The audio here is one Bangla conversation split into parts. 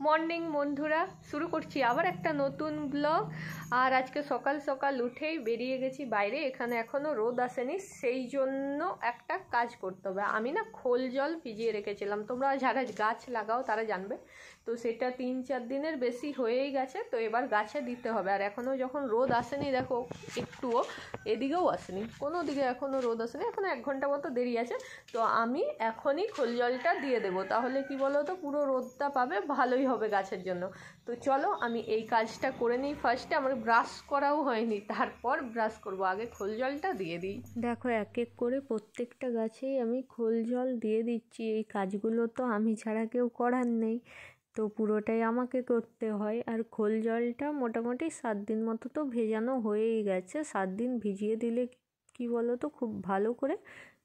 মর্নিং বন্ধুরা, শুরু করছি আবার একটা নতুন ব্লগ। আর আজকে সকাল সকাল উঠেই বেরিয়ে গেছি বাইরে। এখানে এখনও রোদ আসেনি, সেই জন্য একটা কাজ করতে হবে। আমি না খোল জল ভিজিয়ে রেখেছিলাম, তোমরা যারা গাছ লাগাও তারা জানবে। তো সেটা 3-4 দিনের বেশি হয়েই গেছে, তো এবার গাছে দিতে হবে। আর এখনও যখন রোদ আসেনি, দেখো একটুও এদিকেও আসেনি, কোনো দিকে এখনও রোদ আসেনি, এখনও 1 ঘন্টা মতো দেরি আছে। তো আমি এখনই খোল জলটা দিয়ে দেবো, তাহলে কি বলো তো, পুরো রোদটা পাবে, ভালোই হবে গাছের জন্য। তো চলো আমি এই কাজটা করে নিই। ফার্স্টে আমার ব্রাশ করাও হয়নি, তারপর ব্রাশ করব, আগে খোল জলটা দিয়ে দিই। দেখো এক এক করে প্রত্যেকটা গাছেই আমি খোল জল দিয়ে দিচ্ছি। এই কাজগুলো তো আমি ছাড়া কেউ করার নেই, তো পুরোটাই আমাকে করতে হয়। আর খোল জলটা মোটামুটি 7 দিন মতো তো ভেজানো হয়েই গেছে। 7 দিন ভিজিয়ে দিলে কি বলো তো, খুব ভালো করে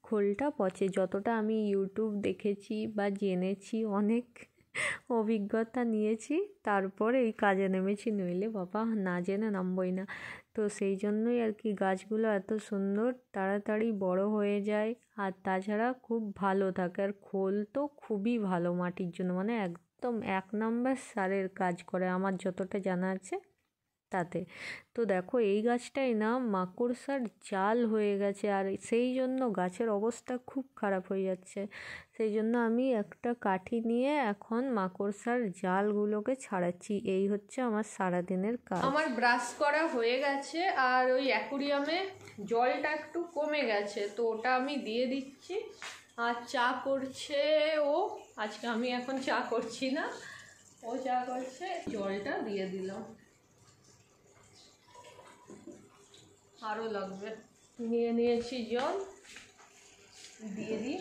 খোলটা পচে। যতটা আমি ইউটিউব দেখেছি বা জেনেছি, অনেক অভিজ্ঞতা নিয়েছি, তারপর এই কাজে নেমেছি, নইলে বাবা না জেনে নামবই না। তো সেই জন্যই আর কি গাছগুলো এত সুন্দর তাড়াতাড়ি বড় হয়ে যায়, আর তাছাড়া খুব ভালো থাকে। আর খোল তো খুবই ভালো মাটির জন্য, মানে একদম 1 নম্বর সারের কাজ করে আমার যতটা জানা আছে তাতে। তো দেখো এই গাছটাই না মাকড়সার জাল হয়ে গেছে, আর সেই জন্য গাছের অবস্থা খুব খারাপ হয়ে যাচ্ছে। সেই জন্য আমি একটা কাঠি নিয়ে এখন মাকড়সার জালগুলোকে ছাড়াচ্ছি। এই হচ্ছে আমার সারাদিনের কাজ। আমার ব্রাশ করা হয়ে গেছে, আর ওই অ্যাকুরিয়ামে জলটা একটু কমে গেছে, তো ওটা আমি দিয়ে দিচ্ছি। আর চা করছে ও, আজকে আমি এখন চা করছি না, ও চা করছে। জলটা দিয়ে দিলাম, আরও লাগবে। নিয়ে নিয়েছি জল, দিয়ে দিই।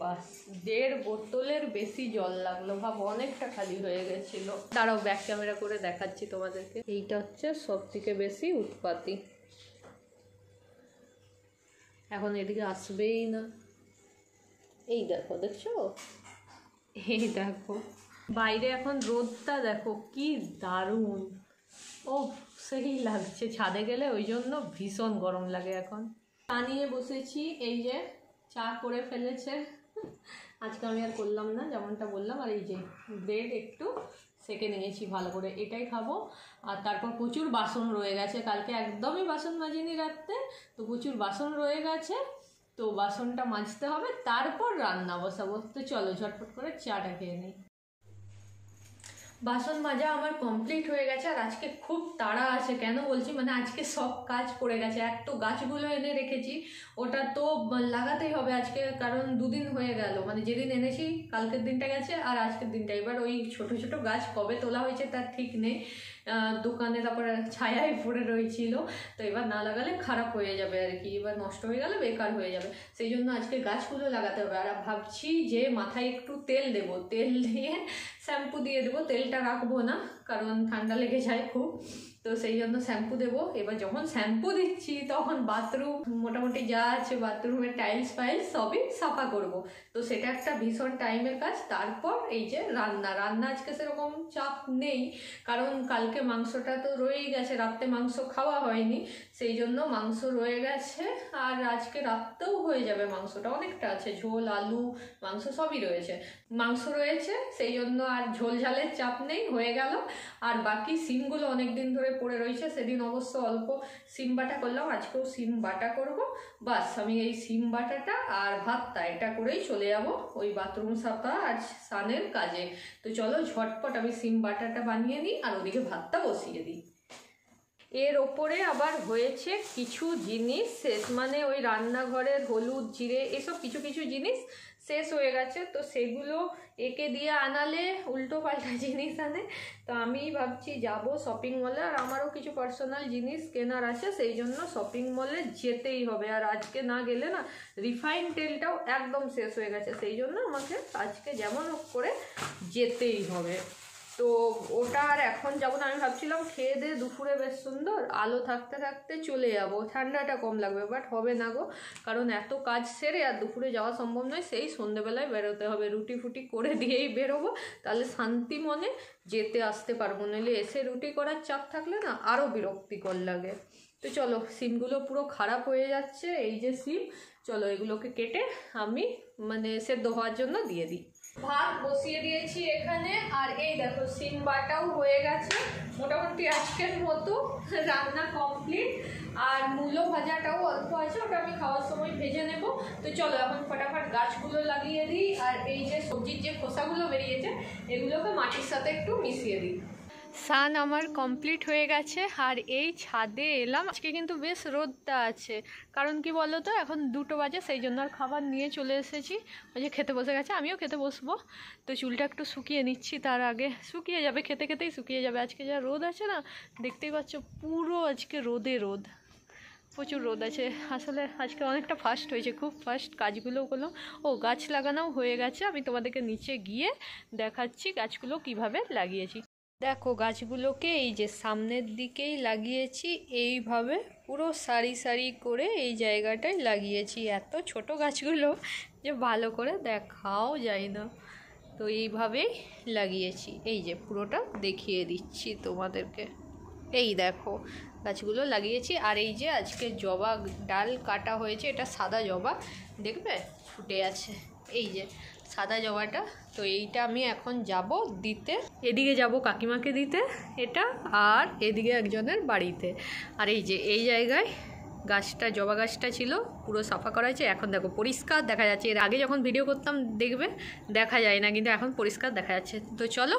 বাস 1.5 বোতলের বেশি জল লাগলো, ভাবো অনেকটা খালি হয়ে গেছিলো। তারাও ব্যাক ক্যামেরা করে দেখাচ্ছি তোমাদেরকে। এইটা হচ্ছে সব থেকে বেশি উৎপাতী, এখন এদিকে আসবেই না। এই দেখো, দেখছো, এই দেখো বাইরে এখন রোদটা দেখো কি দারুণ, ও সেই লাগছে। ছাদে গেলে ওই জন্য ভীষণ গরম লাগে এখন। চা নিয়ে বসেছি, এই যে চা করে ফেলেছে। আজকে আমি আর করলাম না, যেমনটা বললাম। আর এই যে ব্রেড একটু সেকে নিয়েছি ভালো করে, এটাই খাবো। আর তারপর প্রচুর বাসন রয়ে গেছে, কালকে একদমই বাসন মাজিনি রাত্রে, তো প্রচুর বাসন রয়ে গেছে, তো বাসনটা মাজতে হবে, তারপর রান্না বসাবো। তো চলো ঝটপট করে চাটা খেয়ে নিই। বাসন মাজা আমার কমপ্লিট হয়ে গেছে। আর আজকে খুব তাড়া আছে, কেন বলছি, মানে আজকে সব কাজ পড়ে গেছে। এক তো গাছগুলো এনে রেখেছি, ওটা তো লাগাতেই হবে আজকে, কারণ 2 দিন হয়ে গেল, মানে যেদিন এনেছি কালকের দিনটা গেছে আর আজকের দিনটা। এবার ওই ছোট ছোট গাছ কবে তোলা হয়েছে তার ঠিক নেই, দোকানে তারপরে ছায়ায় পড়ে রয়েছিল, তো এবার না লাগালে খারাপ হয়ে যাবে আর কি, এবার নষ্ট হয়ে গেলে বেকার হয়ে যাবে। সেই জন্য আজকে গাছগুলো লাগাতে হবে। আর ভাবছি যে মাথায় একটু তেল দেবো, তেল দিয়ে শ্যাম্পু দিয়ে দেবো, তেলটা রাখবো না কারণ ঠান্ডা লেগে যায় খুব, তো সেই জন্য শ্যাম্পু দেবো। এবার যখন শ্যাম্পু দিচ্ছি তখন বাথরুম মোটামুটি যা আছে, বাথরুমের টাইলস ফাইলস সবই সাফা করব, তো সেটা একটা ভীষণ টাইমের কাজ। তারপর এই যে রান্না আজকে সেরকম চাপ নেই, কারণ কালকে মাংসটা তো রয়েই গেছে, রাত্রে মাংস খাওয়া হয়নি, সেই জন্য মাংস রয়ে গেছে। আর আজকে রাত্রেও হয়ে যাবে, মাংসটা অনেকটা আছে, ঝোল আলু মাংস সবই রয়েছে, মাংস রয়েছে, সেই জন্য আর ঝোল ঝালের চাপ নেই, হয়ে গেল। আর বাকি সিমগুলো অনেক দিন ধরে পড়ে রয়েছে, সেদিন অবশ্য অল্প সিম বাটা করলাম, আজকেও সিম বাটা করব। বাস আমি এই সিম বাটাটা আর ভাতটা এটা করেই চলে যাব ওই বাথরুম সাফা আর স্নানের কাজে। তো চলো ঝটপট আমি সিম বাটাটা বানিয়ে নিই আর ওদিকে ভাতটা বসিয়ে দিই। এর ওপরে আবার হয়েছে কিছু জিনিস শেষ, মানে ওই রান্নাঘরের হলুদ জিরে এসব কিছু কিছু জিনিস শেষ হয়ে গেছে, তো সেগুলো একে দিয়ে আনালে উল্টো পাল্টা জিনিস আনে। তো আমি ভাবছি যাব শপিং মলে, আর আমারও কিছু পার্সোনাল জিনিস কেনার আছে, সেই জন্য শপিং মলে যেতেই হবে। আর আজকে না গেলে না, রিফাইন তেলটাও একদম শেষ হয়ে গেছে, সেই জন্য আমাকে আজকে যেমন হোক করে যেতেই হবে। তো ওটা আর এখন যাবো না, আমি ভাবছিলাম খেয়ে দিয়ে দুপুরে বেশ সুন্দর আলো থাকতে থাকতে চলে যাব, ঠান্ডাটা কম লাগবে, বাট হবে না গো, কারণ এত কাজ সেরে আর দুপুরে যাওয়া সম্ভব নয়, সেই সন্ধেবেলায় বেরোতে হবে, রুটি ফুটি করে দিয়েই বেরোবো, তাহলে শান্তি মনে যেতে আসতে পারবো, নইলে এসে রুটি করার চাপ থাকলে না আরও বিরক্তিকর লাগে। তো চলো, সিমগুলো পুরো খারাপ হয়ে যাচ্ছে, এই যে সিম, চলো এগুলোকে কেটে আমি মানে সেদ্ধ হওয়ার জন্য দিয়ে দিই। ভাত বসিয়ে দিয়েছি এখানে, আর এই দেখো সিম বাটাও হয়ে গেছে। মোটামুটি আজকের মতো রান্না কমপ্লিট। আর মূলো ভাজাটাও অল্প আছে, ওটা আমি খাওয়ার সময় ভেজে নেব। তো চলো এখন ফটাফট গাছগুলো লাগিয়ে দিই। আর এই যে সবজির যে খোসাগুলো বেরিয়েছে এগুলোকে মাটির সাথে একটু মিশিয়ে দিই। স্নান আমার কমপ্লিট হয়ে গেছে, আর এই ছাদে এলাম। আজকে কিন্তু বেশ রোদটা আছে, কারণ কি বলো তো, এখন 2টো বাজে, সেই জন্য আর খাবার নিয়ে চলে এসেছি। ওই যে খেতে বসে গেছে, আমিও খেতে বসবো। তো চুলটা একটু শুকিয়ে নিচ্ছি, তার আগে শুকিয়ে যাবে, খেতে খেতেই শুকিয়ে যাবে। আজকে যা রোদ আছে না, দেখতেই পাচ্ছ পুরো আজকে রোদে রোদ, প্রচুর রোদ আছে। আসলে আজকে অনেকটা ফাস্ট হয়েছে, খুব ফাস্ট কাজগুলো করলাম। ও গাছ লাগানোও হয়ে গেছে, আমি তোমাদেরকে নিচে গিয়ে দেখাচ্ছি গাছগুলো কিভাবে লাগিয়েছি। দেখো গাছগুলোকে এই যে সামনের দিকেই লাগিয়েছি, এইভাবে পুরো সারি সারি করে এই জায়গাটায় লাগিয়েছি। এত ছোট গাছগুলো যে ভালো করে দেখাও যায় না, তো এইভাবেই লাগিয়েছি। এই যে পুরোটা দেখিয়ে দিচ্ছি তোমাদেরকে, এই দেখো গাছগুলো লাগিয়েছি। আর এই যে আজকে জবা ডাল কাটা হয়েছে, এটা সাদা জবা, দেখবে ফুটে আছে, এই যে সাদা জবাটা। তো এইটা আমি এখন যাব দিতে, এদিকে যাব কাকিমাকে দিতে এটা, আর এদিকে একজনের বাড়িতে। আর এই যে এই জায়গায় গাছটা, জবা গাছটা ছিল, পুরো সাফা করা হয়েছে। এখন দেখো পরিষ্কার দেখা যাচ্ছে। এর আগে যখন ভিডিও করতাম দেখবে দেখা যায় না, কিন্তু এখন পরিষ্কার দেখা যাচ্ছে। তো চলো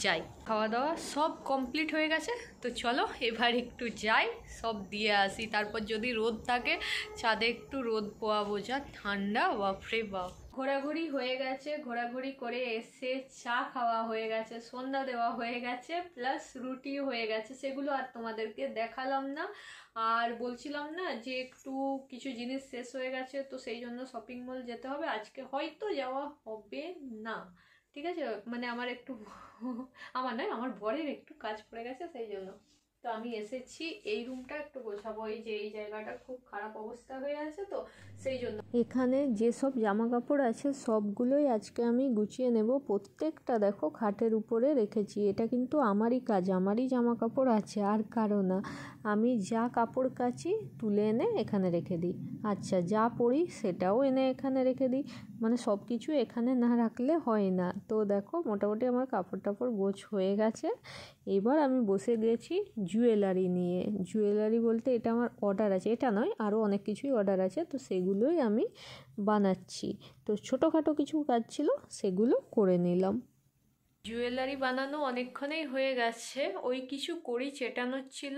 যাই, খাওয়া দাওয়া সব কমপ্লিট হয়ে গেছে। তো চলো এবার একটু যাই, সব দিয়ে আসি। তারপর যদি রোদ থাকে ছাদে একটু রোদ পোয়াবো, যা ঠান্ডা, বাপরে বাপ। ঘোরাঘুরি হয়ে গেছে, ঘোরাঘুরি করে এসে চা খাওয়া হয়ে গেছে, সন্ধ্যা দেওয়া হয়ে গেছে, প্লাস রুটিও হয়ে গেছে। সেগুলো আর তোমাদেরকে দেখালাম না। আর বলছিলাম না যে একটু কিছু জিনিস শেষ হয়ে গেছে, তো সেই জন্য শপিং মল যেতে হবে। আজকে হয়তো যাওয়া হবে না, ঠিক আছে, মানে আমার একটু আমার নয়, আমার বরের একটু কাজ পড়ে গেছে, সেই জন্য। তো আমি এসেছি এই রুমটা একটু গোছাবো। এই যে এই জায়গাটা খুব খারাপ অবস্থা হয়ে আছে, তো সেই জন্য এখানে যেসব জামা কাপড় আছে সবগুলোই আজকে আমি গুছিয়ে নেব। প্রত্যেকটা দেখো খাটের উপরে রেখেছি, এটা কিন্তু আমারই কাজ, আমারই জামা কাপড় আছে, আর কারো না। আমি যা কাপড় কাচি তুলে এনে এখানে রেখে দিই, আচ্ছা যা পরি সেটাও এনে এখানে রেখে দিই, মানে সব কিছু এখানে না রাখলে হয় না। তো দেখো মোটামুটি আমার কাপড় টাপড় গোছ হয়ে গেছে। এবার আমি বসে গেছি জুয়েলারি নিয়ে। জুয়েলারি বলতে এটা আমার অর্ডার আছে, এটা নয় আরও অনেক কিছুই অর্ডার আছে, তো সেগুলোই আমি বানাচ্ছি। তো ছোটোখাটো কিছু কাজ ছিল, সেগুলো করে নিলাম। জুয়েলারি বানানো অনেকক্ষণই হয়ে গেছে, ওই কিছু কড়ি চেটানোর ছিল,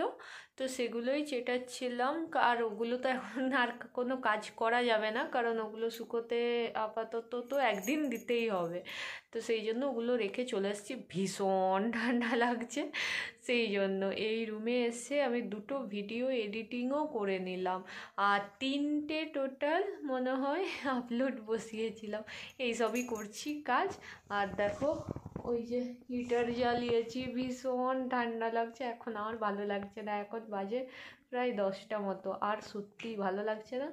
তো সেগুলোই চেটাচ্ছিলাম। আর ওগুলো তো এখন আর কোনো কাজ করা যাবে না, কারণ ওগুলো শুকোতে আপাতত তো একদিন দিতেই হবে। তো সেই জন্য ওগুলো রেখে চলে এসেছি, ভীষণ ঠান্ডা লাগছে। সেই জন্য এই রুমে এসে আমি 2টো ভিডিও এডিটিংও করে নিলাম, আর 3টে টোটাল মনে হয় আপলোড বসিয়েছিলাম। এইসবই করছি কাজ। আর দেখো ওই যে হিটার জ্বালিয়েছি, ভীষণ ঠান্ডা লাগছে। এখন আমার ভালো লাগছে না, এখন বাজে প্রায় 10টা মতো, আর সত্যিই ভালো লাগছে না।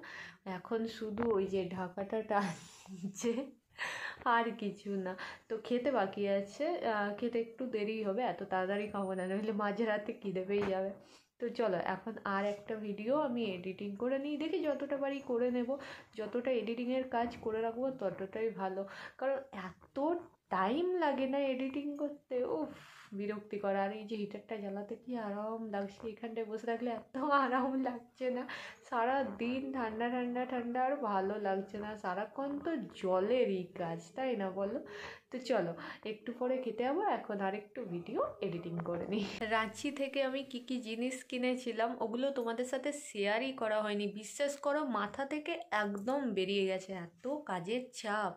এখন শুধু ওই যে ঢাকাটা টানছে, আর কিছু না। তো খেতে বাকি আছে, খেতে একটু দেরি হবে, এত তাড়াতাড়ি খাবো না, নইলে মাঝরাতে খিদে পেয়ে যাবে। তো চলো এখন আর একটা ভিডিও আমি এডিটিং করে নিই, দেখি যতটা পারি করে নেব। যতটা এডিটিংয়ের কাজ করে রাখবো ততটাই ভালো, কারণ এত টাইম লাগে না এডিটিং করতে, উফ বিরক্তিকর। আর এই যে হিটারটা জ্বালাতে কি আরাম লাগছে, এখানটায় বসে থাকলে এত আরাম লাগছে না। সারা দিন ঠান্ডা ঠান্ডা ঠান্ডা, আর ভালো লাগছে না, সারাক্ষণ তো জলেরই কাজ, তাই না বলো? তো চলো একটু পরে খেতে যাবো, এখন আরেকটু ভিডিও এডিটিং করে নিই। রাঁচি থেকে আমি কি কি জিনিস কিনেছিলাম ওগুলো তোমাদের সাথে শেয়ারই করা হয়নি, বিশ্বাস করো মাথা থেকে একদম বেরিয়ে গেছে, এত কাজের চাপ।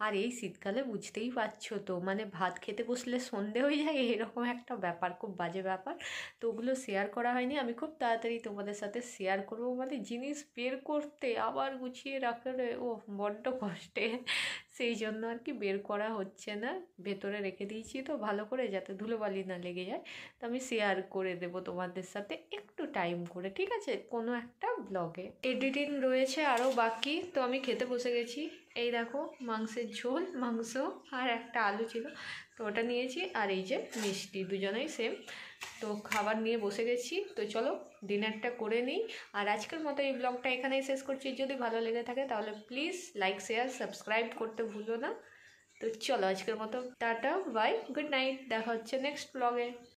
আর এই শীতকালে বুঝতেই পারছো তো, মানে ভাত খেতে বসলে সন্ধে হয়ে যায়, এরকম একটা ব্যাপার, খুব বাজে ব্যাপার। তো ওগুলো শেয়ার করা হয়নি, আমি খুব তাড়াতাড়ি তোমাদের সাথে শেয়ার করবো। মানে জিনিস বের করতে আবার গুছিয়ে রাখলে ও বড্ড কষ্টে, সেই জন্য আর কি বের করা হচ্ছে না। ভেতরে রেখে দিয়েছি তো ভালো করে, যাতে ধুলোবালি না লেগে যায়। তো আমি শেয়ার করে দেবো তোমাদের সাথে একটু টাইম করে, ঠিক আছে, কোনো একটা ব্লগে। এডিটিং রয়েছে আরও বাকি, তো আমি খেতে বসে গেছি। এই দেখো মাংসের ঝোল, মাংস আর একটা আলু ছিল, তো ওটা নিয়েছি। আর এই যে মিষ্টি, দুজনেই সেম। তো খাবার নিয়ে বসে গেছি, তো চলো ডিনারটা করে নিই। আর আজকের মতো এই ব্লগটা এখানেই শেষ করছি। যদি ভালো লেগে থাকে তাহলে প্লিজ লাইক শেয়ার সাবস্ক্রাইব করতে ভুলো না। তো চলো আজকের মতো টাটা বাই, গুড নাইট, দেখা হচ্ছে নেক্সট ব্লগে।